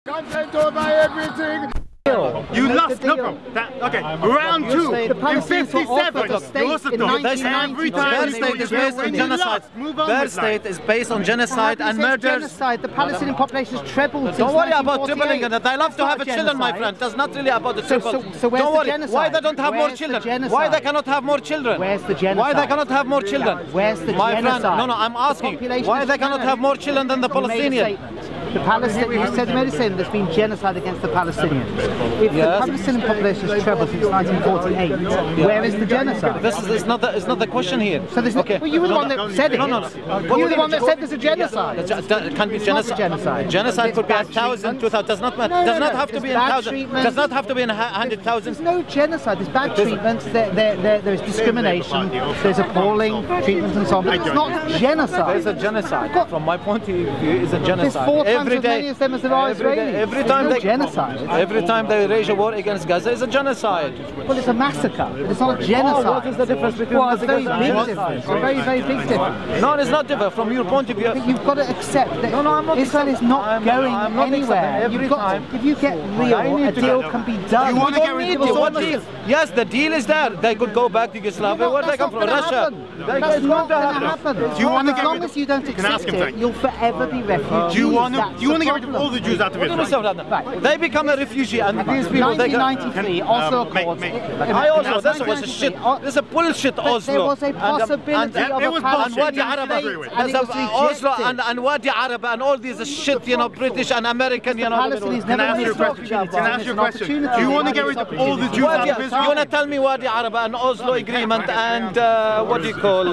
Consent over everything. You lost, no problem. Okay, round two. In 57, you lost the every time. Their state is based on genocide. Their state is based on genocide and murders. Genocide. The Palestinian population has trebled. Don't worry about tripling it. They love to have children, my friend. That's not really about the triple. So where's don't worry. The genocide? Why they don't have more children? Why they cannot have more children? Where's the genocide? Why they cannot have more children? Where's the my genocide? Friend, no, I'm asking. Why they cannot have more children than the Palestinians? The Palestinians, you said made a statement there's been genocide against the Palestinians. If the Palestinian population has trebled since 1948, where is the genocide? This is not the question here. So there's well, you were the one that said it. No. You were the one that said there's a genocide. It can be genocide. Genocide could be 1,000, 2,000. Does not matter. Does not have to be in 1,000. Does not have to be in 100,000. There's no genocide. There's bad treatment. There is discrimination. There's appalling treatment and so on. But it's not genocide. There's a genocide. From my point of view, it's a genocide. There's 4 times as many of them as there are Israelis. Every time they genocide. Every time they wage a war against Gaza, it's a genocide. Well, it's a massacre. It's not a genocide. What is the difference between? Well, it's a very big difference. A very, very big difference. No, it's not different from your point of view. But you've got to accept that Israel is not going anywhere. If you get real, a deal can be done. You want to get rid of what deal? Yes, the deal is there. They could go back to Yugoslavia. Where they come from? Russia. That's not going to happen. Do you want to as long as you don't accept it, you'll forever be refugees. Do you want to get rid of all the Jews out of Israel? Right. They become a refugee, and these people. 1993, Oslo Accords. This was a shit. This is a bullshit Oslo. There was a possibility of a Palestinian state, Oslo and Wadi Arab and all these shit, British and American, Can I ask you a question? Do you want to get rid of all the Jews out of Israel? You want to tell me Wadi Arab and Oslo Agreement and what do you call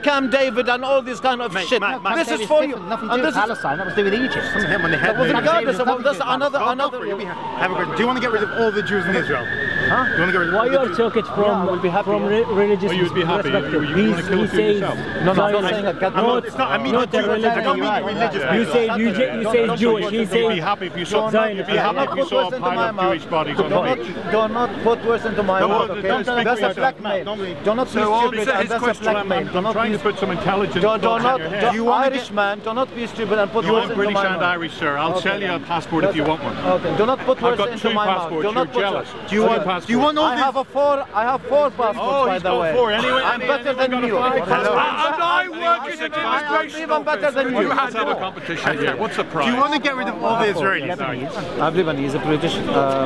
Camp David and all this kind of shit? This is for you. Nothing to do with Palestine. That was to do with Egypt. Regardless of that's another. Do you want to get rid of all the Jews in Israel? Huh? You want to get rid of why you are talking from religious you'd be happy. You want to kill yourself? No, I'm not saying that. No, it's not. I mean not religious. You say Jewish. He says you'd be happy if you saw. You'd be happy if you saw a pile of Jewish bodies on the beach. Do not put words into my mouth. Okay? That's a blackmail. Do not be stupid. That's a blackmail. I'm trying to put some intelligence. Irishman, do not be stupid and put words into my mouth. You want British and Irish, sir? I'll sell you a passport if you want one. Okay. Do not put words into my mouth. I've got 2 passports. You're jealous. Do you want all this? I have 4 passports, by the way. 4 anyway. I'm better than you. And I work in an I'm even better than you. Let's have a competition here. What's the prize? Do you want to get rid of all the Israelis? I'm Lebanese, British,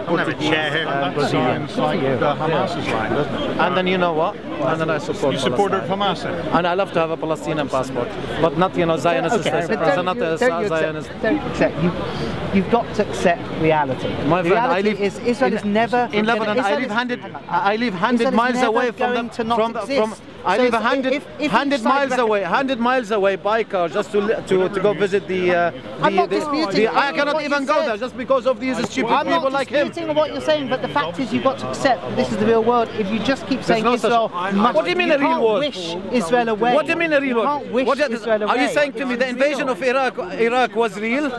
Portuguese, and Brazilian. Sounds like Hamas's line, doesn't it? And then you know what? And then I support You supported Hamas? And I love to have a Palestinian passport, but not Zionist. Not a Zionist. Don't accept. You've got to accept reality. My friend, I live Israel is never in Lebanon. I live 100 miles away from I live 100 miles away by car just to go visit I cannot even go there just because of these stupid people like him. I'm not disputing what you're saying, but the fact is you've got to accept that this is the real world. If you just keep saying Israel, what do you mean a real world? Wish Israel away. What do you mean a real world? You can't wish Israel away. Are you saying to me the invasion of Iraq was real?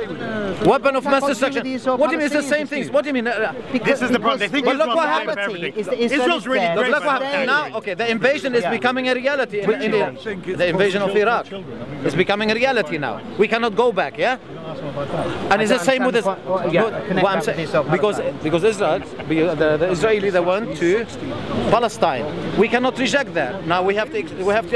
Weapon of mass destruction. What do you mean? It's the same things. What do you mean? This is the problem. They think look what happened. Israel's really great. Look what happened now. Okay, the invasion is becoming a reality. The invasion of Iraq is becoming a reality now. We cannot go back. Yeah. And it's the same with this. What I'm saying, because Israel, the Israeli, they went to Palestine. We cannot reject that. Now we have to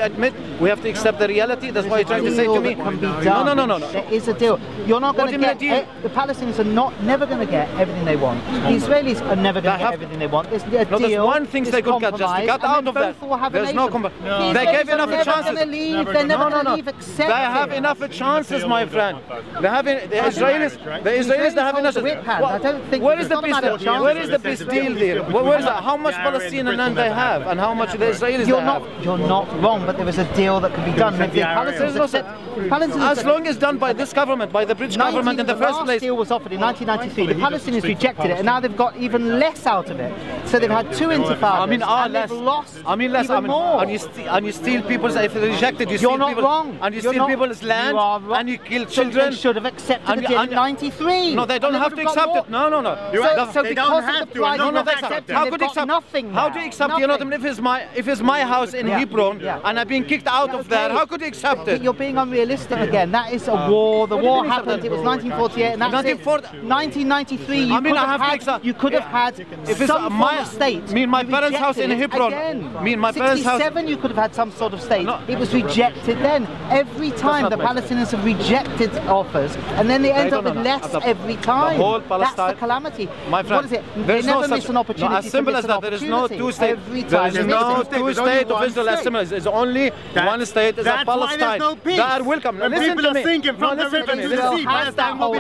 admit, we have to accept the reality. That's why you're trying to say to me. No. There is a deal. You're not going to get. The Palestinians are never going to get everything they want. The Israelis are never going to get everything they want. There's a deal. There's one thing they could get, just to get out of that. There's no compromise. They gave enough chances. They're never going to leave. Accept. They have enough chances, my friend. They have the Israelis. They have enough. I don't think. Where is the peace? Where is the peace deal there? Where is that? How much Palestinian land they have, and how much the Israelis they have? You're not wrong, but there is a deal that can be done. As long as done by this government, by the British government in the first place. The deal was offered in 1993. The Palestinians rejected it, and now they've got even less out of it. So they've had 2 intifadas. Less. Lost. Even more. And you steal people's. If they rejected, you steal people. You're not wrong. And you steal people's land. And you kill children. They should have accepted accepted the deal in 93. No, they don't have to accept it. No. So because of the pride of accepting, how they've could you got accept? nothing How now. do you accept? You know, if it's my house in Hebron and I've been kicked out of there, how could you accept it? You're being unrealistic again. That is a war. The war happened. It was 1948, and that's it. 1993. You could have had some form of state. Me and my parents' house in Hebron. Me and my parents' house. 67. You could have had some sort of state. It was rejected then. Every time the Palestinians have rejected offers, and then they end up with less every time. That's the calamity. My friend, what is it? They never miss an opportunity. As simple as that. There is no two states. There is no two states of Israel as simple as it's only one state. Is a Palestine. They are welcome. Now listen to me. From the river to the sea. Palestine will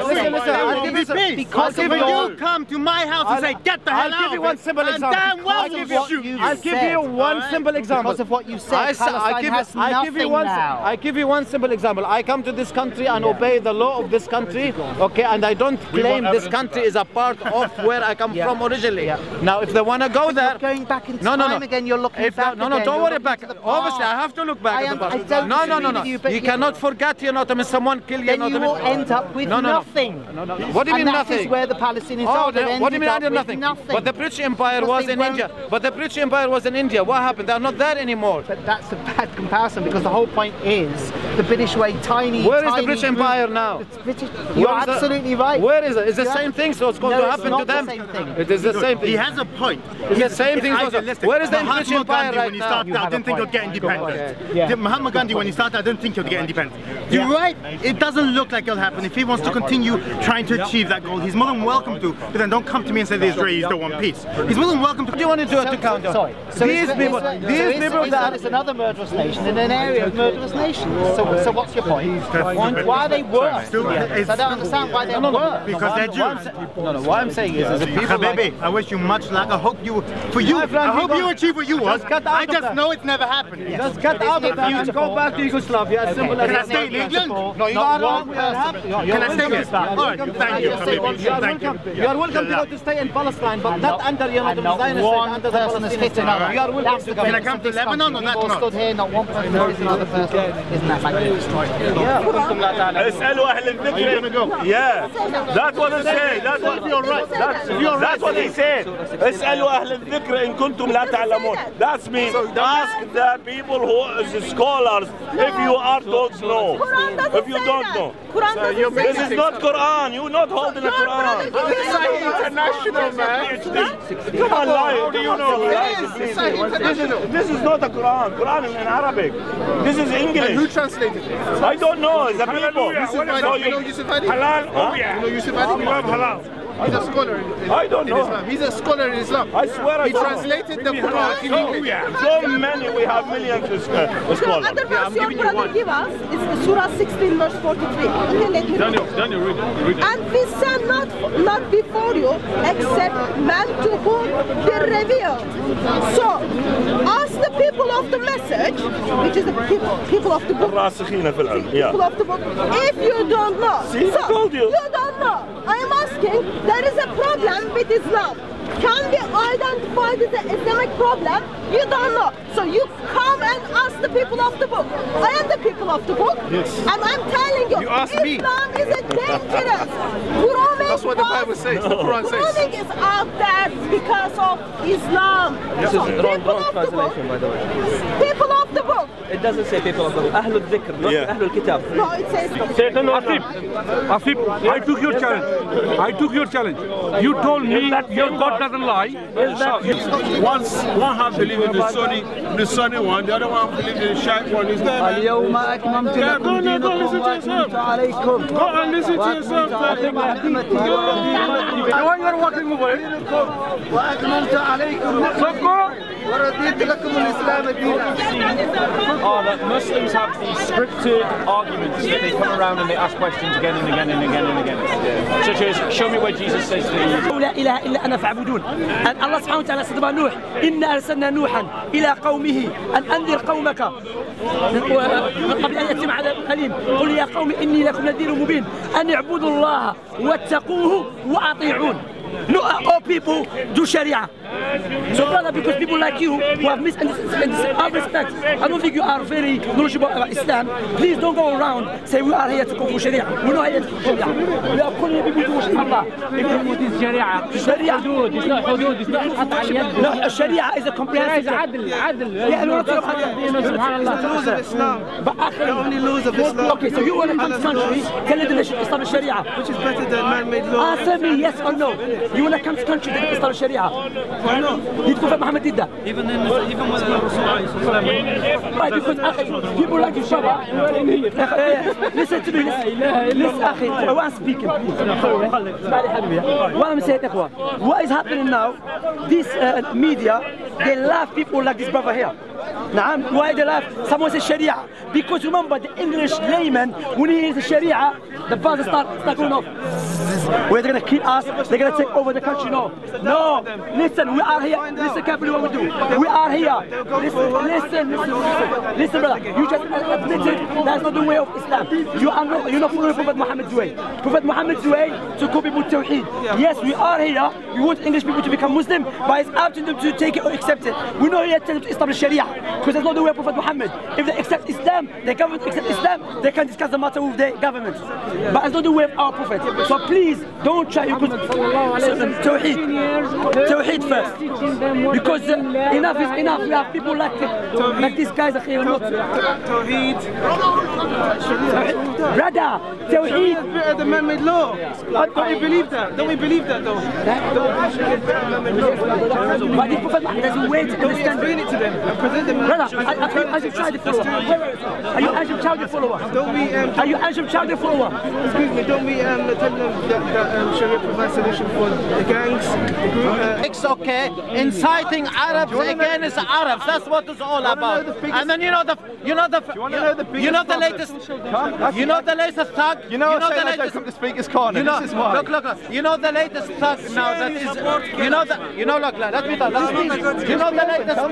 be listen. Because if you come to my house and say, get the hell out, I'll give you one simple example. I'll give you one simple example. Because of what you said, Palestine has nothing now. I give you one simple example. I come to this country and obey the law of this country, okay, and I don't claim this country is a part of where I come from originally. Now, if they want to go there, going back in time again, you're looking back. No, don't worry back. Obviously, I have to look back at the past. No. You cannot forget, you know, someone kill you. Then you will end up with nothing. What do you mean nothing? That is where the Palestinians are. What do you mean under nothing? But the British Empire was in India. But the British Empire was in India. What happened? They're not there anymore. But that's a bad comparison because the whole point is the British way tiny. Where is the British Empire now? You're absolutely right. Where is it? It's the same thing, so it's going to happen to them. It is the same thing. He has a point. It's the same thing. Where is the British Empire right now? I didn't think he'd get independent. Mahatma Gandhi, when he started, I didn't think he'd get independent. You're right. It doesn't look like it'll happen. If he wants to continue trying to achieve that goal, he's more than welcome to. But then don't come to me and say the Israelis don't want peace. He's more than welcome to. What do you want to do to counter? Sorry. So these people that is another murderous nation in an area of murderous nations. So what's your point? Why are they worse? I don't understand why they're worse. Because they're Jews. No. What I'm saying is a people like... I wish you much luck. I hope you, I hope you achieve what you want. I just know it's never happened. Just cut out of that and go back to Yugoslavia. As simple as that. Can I stay in England? No, you are wrong. Can I stay here? All right, thank you. You are welcome to go to stay in Palestine, but not under the Zionist state, under the Palestinian. You are welcome to go. Can I come to Lebanon or not? Stood here, not one person is another person. Isn't that magnificent? اسألوا أهل الذكر. Yeah, that's what he said. That's what he said. اسألوا أهل الذكر إن كنتم لا تعلمون. That's me. Ask the people who are scholars if you are don't know. If you don't know. This is not Quran. You're not holding the Quran. International, man. Come on, lie. Do you know? This is not a Quran. Quran is in Arabic. This is English. And who translated it? I don't know. It's the people. You know Yusuf Ali? Halal? Oh yeah. You know Yusuf Ali? We love halal. He's a scholar in I don't know. Islam. He's a scholar in Islam. I swear I He translated the Quran in English. So many, we have millions of scholars. Other verse your brother give us is Surah 16 verse 43. Okay, let me Daniel, read it. And we send not before you except men to whom they revealed. So ask the people of the message, which is the people of the book. People of the book. If you don't know, see, I told you. You don't know. I am asking. There is a problem with Islam. Can be identified as an Islamic problem? You don't know. So you come and ask the people of the book. I am the people of the book. Yes. And I'm telling you, Islam is a dangerous. That's what the Bible says. The Quran says. Grooming is out there because of Islam. This is wrong translation, by the way. People of the book. It doesn't say people of the book. Ahlul Dhikr, not Ahlul Kitab. No, it says. Asif, I took your challenge. I took your challenge. You told me that your God doesn't lie. One half believe in the Sunni one, the other one believe in the Shiite one. Is that? اليوم أكملت لكم دينكم وأتممت عليكم. Go and listen to yourself. Why you are walking away? وأتممت عليكم. So go. ورديت لكم الإسلام دينا. That Muslims have these scripted arguments that they come around and they ask questions again and again and again and again. Such as, show me where Jesus says to you. لا إله إلا أنا فاعبدون. أن الله سبحانه وتعالى استخدم نوح. إنا أرسلنا نوحا إلى قومه أن أنذر قومك من قبل أن يأتي عذاب أليم. قل يا قوم إني لكم نذير مبين أن اعبدوا الله واتقوه وأطيعون. No, all people do Sharia. So brother, because people like you who have misunderstood, I respect. I don't think you are very knowledgeable about Islam. Please don't go around saying we are here to go for Sharia. We're not here to go for Sharia. We are calling people to worship Allah. It is Sharia. Sharia. It's not hudud. It's not no, Sharia is a comprehensive. Yeah, no, laws of Islam. But the only laws of Islam. Okay, so you want to come to country, tell them they should establish Sharia. Which is better than man-made law. Answer me yes or no. You want to come to country that establish Sharia? Why not? Did Prophet Muhammad did that? Even when Right, because people like you, Sharia. Listen to me. Listen, I want to speak. What I'm saying, what is happening now? This media, they laugh people like this brother here. Why they laugh? Someone says Sharia. Because remember, the English layman, when he hears the Sharia, the buzzers start going off. Where they're going to kill us, they're going to take over the country. No, listen, we are here. Listen carefully what we do. We are here. Listen, brother. You just admitted that's not the way of Islam. You're not following Prophet Muhammad's way. Prophet Muhammad's way to call people Tawheed. Yes, we are here. We want English people to become Muslim, but it's up to them to take it or accept it. We're not here to establish Sharia, because that's not the way of Prophet Muhammad. If they accept Islam, the government accept Islam, they can discuss the matter with the government. But it's not the way of our Prophet. So please, don't try. Tawheed first. Because enough is enough. We have people like these guys. Tawheed. Brother, Tawheed. Better than man-made law. Don't we believe that? Don't we believe that though? But the Prophet doesn't wait to understand. Explain it to them and present them. Brother, are you Childi follower? Are you Asham Childi follower? Don't we? Are you Asham Childi follower? Excuse me. Don't we tell them that Sharia provides solution for the gangs, the group? It's okay. Inciting Arabs against Arabs. That's what it's all about. And then you know the latest thug. You know the latest. The speaker's corner. You know, this is why. look. You know the latest thug now that is. Look. Let me talk. You know the latest thug.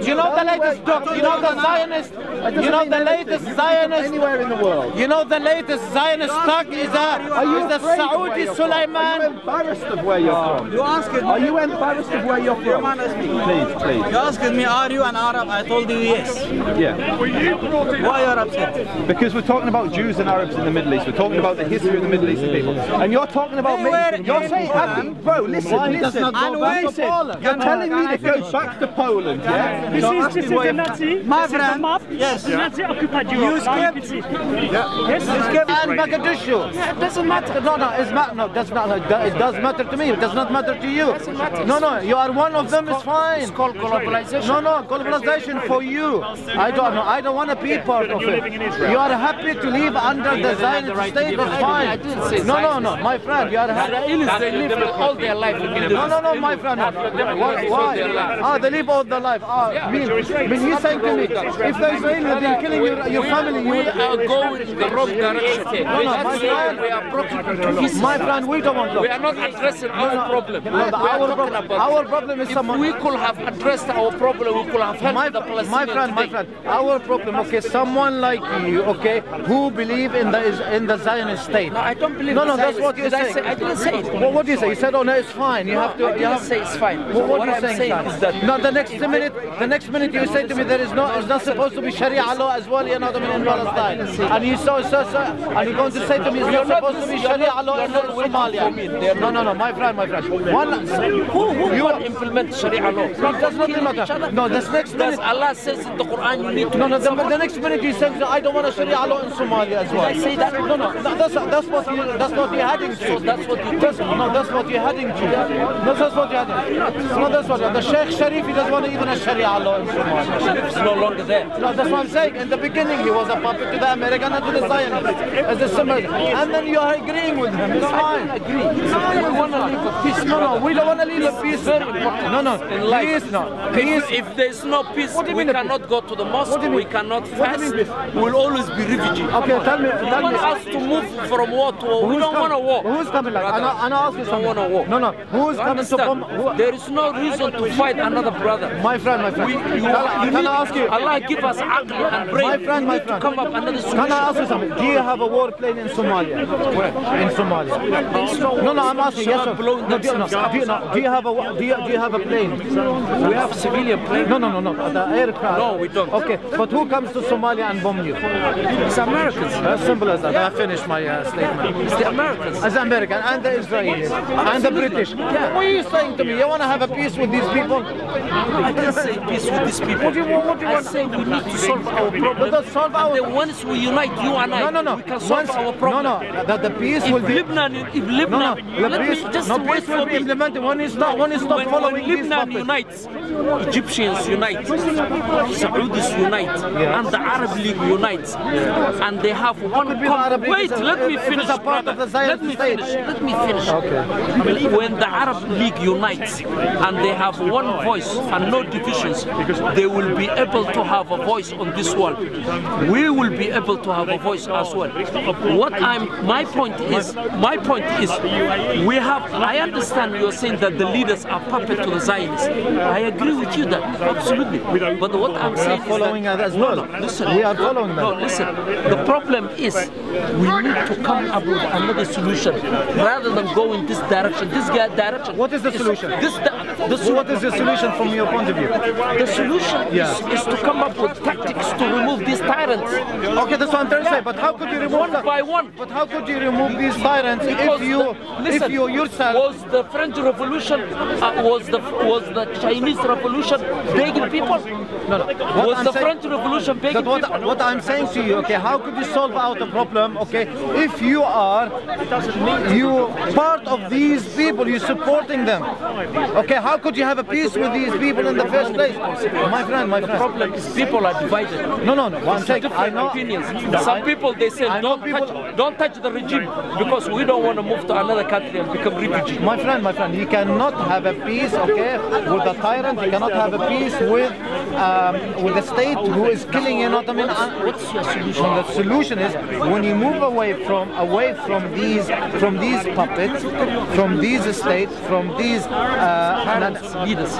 You know the latest thug. You know the Zionist. You know the latest Zionist. Anywhere in the world. You know the latest Zionist thug is the Saudi Sulaiman. Are you embarrassed of where you're from? Are you embarrassed of where you're from? Please. You asked me, are you an Arab? I told you yes. Yeah. Why are you upset? Because we're talking about Jews and Arabs in the Middle East. We're talking about the history of the Middle Eastern people. And you're talking about me. You're saying, bro, listen. You're telling me to go back to Poland, yeah? This is the Nazi. My friend. Yes. The Nazi occupied Europe. You escaped. Yes. And Mogadishu. Yeah, it doesn't matter. No, it's no, that's not. It does matter to me. It does not matter to you. No, you are one of them. It's fine. It's called globalization. No, globalization for you. I don't want to be part of it. You are happy to live under the Zionist state. It's fine. I didn't say no, my friend. You are happy. They live all their life. No, my friend. Why? They live all their life. Mean you saying to me, if the Israelis have been killing your family, you are going in the wrong direction. No, my friend. We are broken into pieces. My friend, we don't want to. We are not addressing our problem. Our problem is someone. We could have addressed our problem. We could have helped the Palestinians. My friend. Our problem, okay, someone like you, okay, who believe in the Zionist state. No, I don't believe. No, that's what you're saying. I didn't say it. Well, what do you say? You said, oh no, it's fine. You have to. I didn't say it's fine. What I'm saying is that. No, the next minute you say to me it's not supposed to be Sharia law as well, in Palestine. And you and you're going to say to me it's not supposed to be Sharia law in Somalia. No, my friend. Who will implement Sharia law? No, that's not matter. No, this next minute Allah says in the Quran you need to. No, the next minute you say I don't want a Sharia law in Somalia as well. Did I say that? No, that's what you're heading to. So that's what you. That's what you're heading to. That's what you're heading. No, that's what. The Sheikh Sharif, he doesn't want even a Sharia law in Somalia. Sharif's no longer there. No, that's what I'm saying. In the beginning, he was a puppet to the American and to the Zionists as a symbol. And then you are agreeing with him. It's fine. I agree. We want to live in peace. No, we don't want to live in peace. Very important. No. Peace. If there is no peace, we cannot go to the mosque. We cannot fast. We will always be refugees. Okay, tell me. You want us to move from war to war. We don't want to war. Who's coming? Like, I ask you something. No. Who's coming to bomb? There is no reason to fight another brother. My friend. Can I ask you? Allah give us aql and brain. My friend. To come up another solution. Can I ask you something? Do you have a warplane in Somalia? Where? In Somalia. No, I'm asking. Yes, sir. No, do you have a plane? We have civilian planes. No. The aircraft. No, we don't. Okay, but who comes to Somalia and bomb you? It's Americans. As simple as that. Yeah. I finished my statement. It's the Americans. As American and the Israelis and the British. Yeah. What are you saying to me? You want to have a peace with these people? I didn't say peace with these people. What do you want? I say we need to solve our problem. But solve our. And then once we unite, you and I, we can solve our problem. No. The peace will be. If Lebanon, peace will be implemented when you stop following these puppets. Lebanon unites, Egyptians unite, Saudis unite, and the Arab League unites, and they have one. Wait, let me finish. Let me finish. Okay. When the Arab League unites and they have one voice and no divisions, they will be able to have a voice on this world. We will be able to have a voice as well. My point is, we have. I understand you're saying that the leaders are puppet to the Zionists. I agree with you that absolutely. But what I'm saying is following that as well. Listen, we are following that. No, listen. The problem is we need to come up with another solution rather than go in this direction. This direction. What is the solution? What is the solution from your point of view? The solution is to come up with tactics to remove these tyrants. Okay, that's what I'm trying to say. But how could you remove one by one? But how could you remove these tyrants if you yourself? Was the French Revolution? Was the Chinese Revolution begging people? No. Was the French Revolution begging people? What I'm saying to you, okay, how could you solve out the problem, okay, if you are part of these people, you're supporting them, okay, how could you have a peace with these people in the first place? My friend. The problem is people are divided. No. One second. Different opinions. Some people, they say, don't touch the regime because we don't want to move to another country and become refugees. My friend, you cannot have a peace, okay, with a tyrant. You cannot have a peace with a state who is killing, you know what I mean? What's your solution? The solution is when you move away from these puppets, from these states, from these leaders,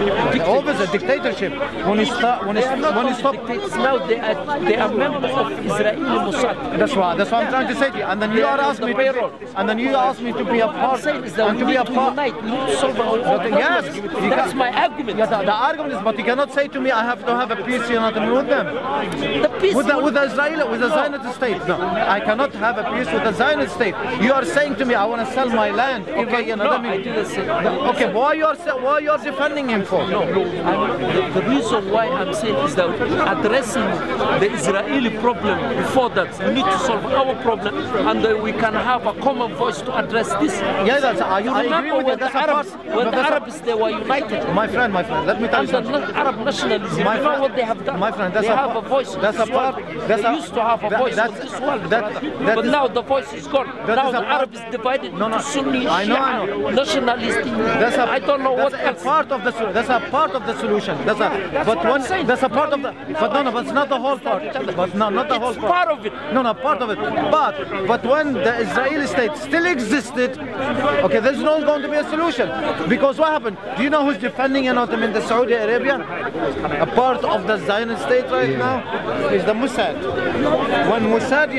obviously dictatorship. When you stop, now they are members of Israeli Mossad. That's what I'm trying to say to you. And then you are asking me to be a part and to be a part. Yes, that's my argument. Yeah, the argument is, but you cannot say to me I have to have a peace, you know, with them. The peace with the Zionist state. No, I cannot have a peace with the Zionist state. You are saying to me I want to sell my land. Okay, you know. I didn't say. Okay, why you are defending him for? No. The reason why I'm saying is that addressing the Israeli problem before that, we need to solve our problem, and then we can have a common voice to address this. Yeah, I agree with you. When the Arabs they were united. My friend, let me tell you something. And the Arab nationalism, you know what they have done? My friend, they have a voice. They used to have a voice in this world, but now the voice is gone. Now the Arab is divided into Sunni, Shia, nationalist. I don't know what else. That's a part of the solution. But it's not the whole part. But no, not the whole part. Part of it. No, part of it. But when the Israeli state still existed, okay, there's not going to be a solution. Because what happened? Do you know who's defending the Saudi Arabia? A part of the Zionist state right now is the Mossad. When Mossad,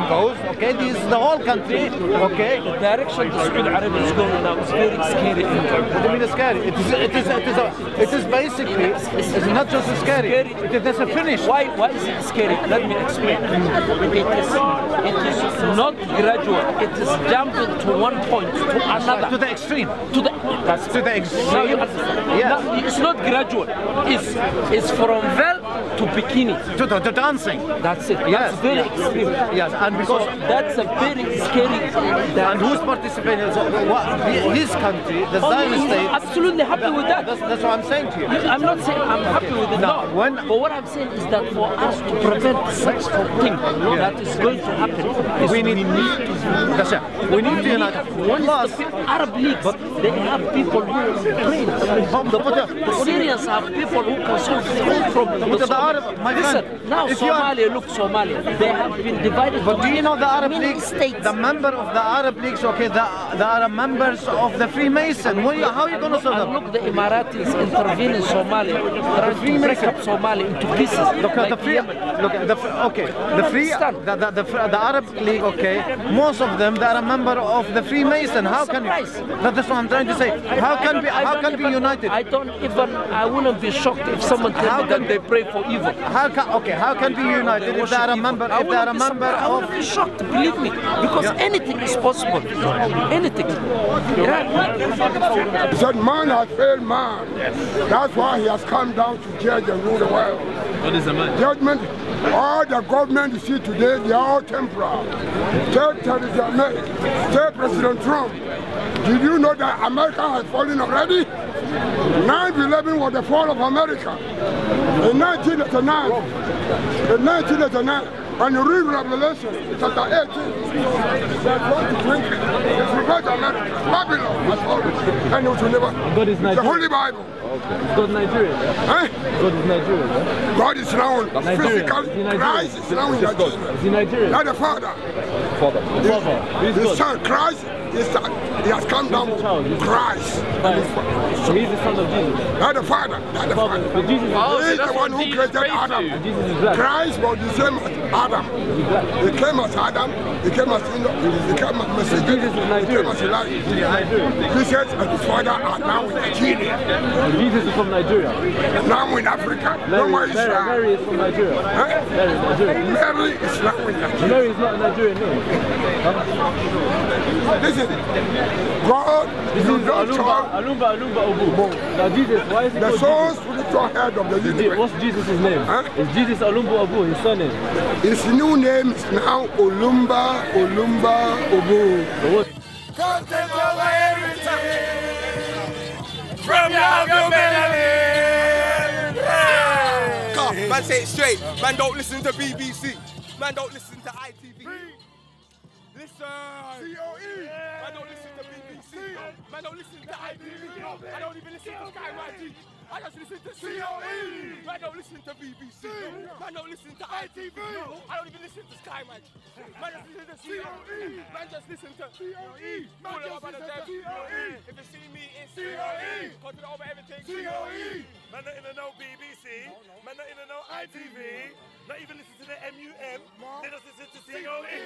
goes, okay, this is the whole country, okay. The direction the Saudi Arabia is going now is very scary. What do you mean it's scary? It is basically, it's not just scary. It is a finish. Why is it scary? Let me explain. It is not gradual. It is jumping to one point to another. To the extreme. To the extreme. Yes. It's not gradual. It's from Vel to bikini. To dancing. That's it. Yes. That's very extreme. Yes. And because that's a very scary. And who's participating? His country, the Zionist state. Absolutely happy with that. That's what I'm saying to you. I'm not saying I'm happy with it. No. But what I'm saying is that for us to prevent such a thing that is going to happen, we need to unite. Plus, the Arab League, they have people who train. The Syrians have people who can solve Listen, now Somalia look Somalia. They have been divided. But do you know the Arab League? States. The member of the Arab Leagues, okay, the Arab members of the Freemason. How are you going to solve that? Look, the Emiratis intervene in Somalia. Trying to break up Somalia into pieces. The Arab League, okay, most of them, they are a member of the Freemason. How can you? That's what I'm trying to say. How can be united? I wouldn't be shocked if someone tells me that they pray for evil. How can be united if they are a member? I wouldn't be shocked, believe me, because anything is possible. Anything. He said, man has failed man. That's why he has come down to judge and rule the world. What is the man? Judgment. All the government you see today, they are all temporal. Tell President Trump, did you know that America has fallen already? 9/11 was the fall of America. In 1989, when you read Revelation, chapter 18, that want to drink it. It's referred to America. Babylon has fallen. And it will never. God is Nigerian. The Holy Bible. Okay. God is Nigerian. Eh? God is Nigerian. Yeah? God is now physically. Christ is now in Nigeria. Is he Nigerian? Not the Father. Father. The Son, Christ, he has come down with Christ. So he's the son of Jesus. Not the Father. Not the Father. But Jesus is the one who created Adam. Jesus is black. Christ was the same as Adam. He came as Adam. He came as Enoch. He came as Messiah. Jesus is Nigerian. He came as Elijah. Jesus and his father are now in Nigeria. Jesus is from Nigeria. Now in Africa. No more Israel. Mary is from Nigeria. Huh? Mary is Nigerian. Mary is now in Nigeria. Mary is not a Nigerian name. Listen, God, you don't talk. Alumba Obu. Now Jesus, why is he the called sole Jesus? spiritual head of the universe. What's Jesus' name? Huh? Is Jesus Alumba Obu, his surname? His new name is now Olumba Obu. Come take over everything from your humanity. Come, man, say it straight. Man, don't listen to BBC. Man, don't listen to ITV. Listen. COE. Man, don't listen to BBC. Man, don't listen to ITV. I don't even listen to Sky YG. I just listen to COE. Man, don't listen to BBC. Man, don't listen to ITV. I don't even listen to Sky YG. Man, just listen to COE. Man, just listen to COE. Man, just listen to COE. If you see me, it's COE. Content over everything. COE. Man, not even know BBC. Man, not even know ITV. Not even listen to the MUM. They just listen to COE.